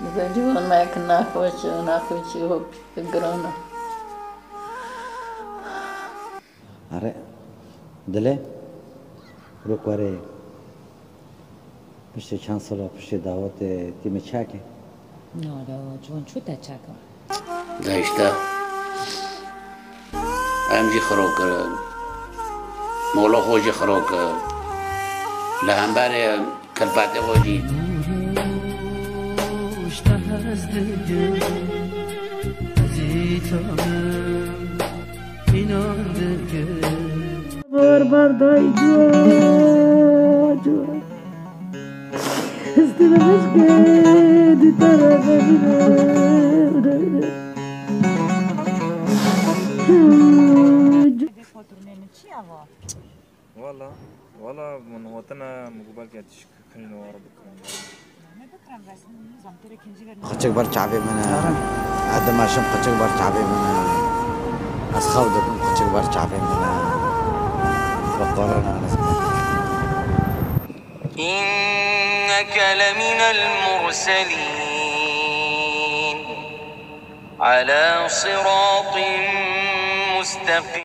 Nzajua ma yakna kocha na kochi hopi grona. Are dile rukware pishte chansala pishte davate time chake. No, جوان شو تشاكم؟ داشته امجی خراک مولا خوشی خراک لهمبر کلفت واجی بار دای جو استنامش که دی طرف والله من وطننا مقبل قاعد تشكلنا وربك قچك بر چابه منه عدم ماشم قچك بر چابه منه از خود دکم قچك بر چابه منه وقارنا إنك لمن المرسلين على صراط مستقيم